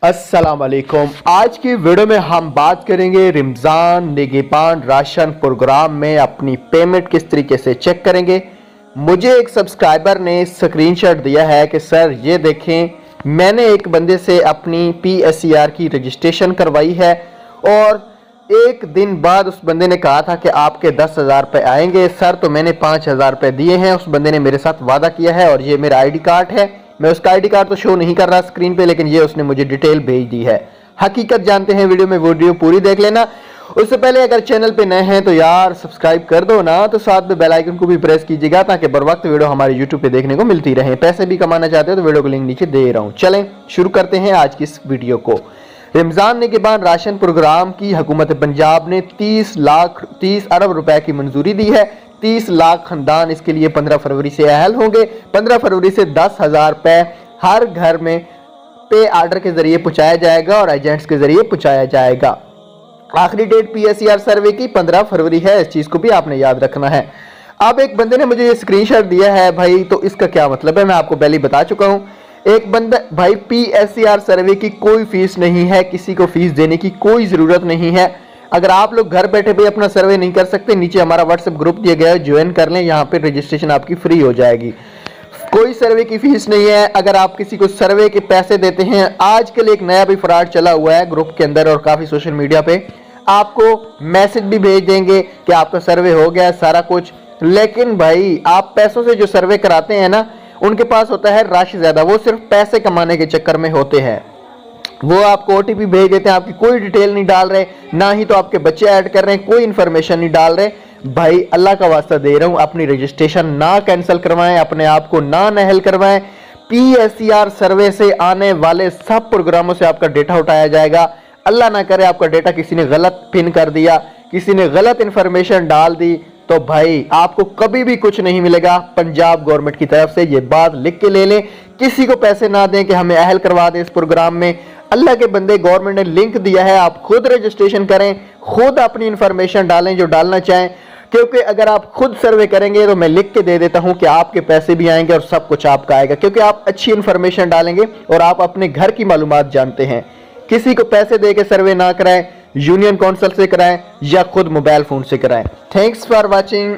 अस्सलाम वालेकुम। आज की वीडियो में हम बात करेंगे रमज़ान निगहबान राशन प्रोग्राम में अपनी पेमेंट किस तरीके से चेक करेंगे। मुझे एक सब्सक्राइबर ने स्क्रीनशॉट दिया है कि सर ये देखें, मैंने एक बंदे से अपनी PSER की रजिस्ट्रेशन करवाई है और एक दिन बाद उस बंदे ने कहा था कि आपके 10,000 रुपये आएंगे। सर तो मैंने 5,000 रुपये दिए हैं। उस बंदे ने मेरे साथ वादा किया है और ये मेरा ID कार्ड है। मैं उसका ID कार्ड तो शो नहीं कर रहा स्क्रीन पे, लेकिन ये उसने मुझे डिटेल भेज दी है। हकीकत जानते हैं वीडियो में, वीडियो पूरी देख लेना। उससे पहले अगर चैनल पे नए हैं तो यार सब्सक्राइब कर दो ना, तो साथ में बेल आइकन को भी प्रेस कीजिएगा ताकि बर वक्त वीडियो हमारे यूट्यूब पे देखने को मिलती रहे। पैसे भी कमाना चाहते हो तो वीडियो को लिंक नीचे दे रहा हूँ। चलें शुरू करते हैं आज की इस वीडियो को। रमज़ान निगहबान राशन प्रोग्राम की हुकूमत पंजाब ने 30 अरब रुपए की मंजूरी दी है। 30 लाख खानदान इसके लिए 15 फरवरी से अहल होंगे। 15 फरवरी से 10,000 रुपए हर घर में पे आर्डर के जरिए पहुंचाया जाएगा और एजेंट्स के जरिए पहुंचाया जाएगा। आखिरी डेट PSER सर्वे की 15 फरवरी है, इस चीज को भी आपने याद रखना है। अब एक बंदे ने मुझे ये स्क्रीनशॉट दिया है भाई, तो इसका क्या मतलब है मैं आपको पहले ही बता चुका हूं। एक बंदा भाई, PSER सर्वे की कोई फीस नहीं है, किसी को फीस देने की कोई जरूरत नहीं है। अगर आप लोग घर बैठे भी अपना सर्वे नहीं कर सकते, नीचे हमारा WhatsApp ग्रुप दिया गया है, ज्वाइन कर लें। यहाँ पे रजिस्ट्रेशन आपकी फ्री हो जाएगी, कोई सर्वे की फीस नहीं है। अगर आप किसी को सर्वे के पैसे देते हैं, आजकल एक नया भी फ्रॉड चला हुआ है ग्रुप के अंदर और काफी सोशल मीडिया पे, आपको मैसेज भी भेज देंगे कि आपका सर्वे हो गया सारा कुछ। लेकिन भाई आप पैसों से जो सर्वे कराते हैं ना, उनके पास होता है रश ज्यादा, वो सिर्फ पैसे कमाने के चक्कर में होते हैं। वो आपको OTP भेज देते हैं, आपकी कोई डिटेल नहीं डाल रहे, ना ही तो आपके बच्चे ऐड कर रहे हैं, कोई इंफॉर्मेशन नहीं डाल रहे। भाई अल्लाह का वास्ता दे रहा हूं, अपनी रजिस्ट्रेशन ना कैंसिल करवाएं, अपने आप को ना नहल करवाएं। PSER सर्वे से आने वाले सब प्रोग्रामों से आपका डेटा उठाया जाएगा। अल्लाह ना करे आपका डेटा किसी ने गलत पिन कर दिया, किसी ने गलत इंफॉर्मेशन डाल दी, तो भाई आपको कभी भी कुछ नहीं मिलेगा पंजाब गवर्नमेंट की तरफ से। ये बात लिख के ले लें, किसी को पैसे ना दें कि हमें अहल करवा दें इस प्रोग्राम में। अल्लाह के बंदे, गवर्नमेंट ने लिंक दिया है, आप खुद रजिस्ट्रेशन करें, खुद अपनी इंफॉर्मेशन डालें जो डालना चाहें। क्योंकि अगर आप खुद सर्वे करेंगे तो मैं लिख के दे देता हूं कि आपके पैसे भी आएंगे और सब कुछ आपका आएगा, क्योंकि आप अच्छी इंफॉर्मेशन डालेंगे और आप अपने घर की मालूमात जानते हैं। किसी को पैसे दे के सर्वे ना कराएं, यूनियन काउंसिल से कराएं या खुद मोबाइल फोन से कराएं। Thanks for watching.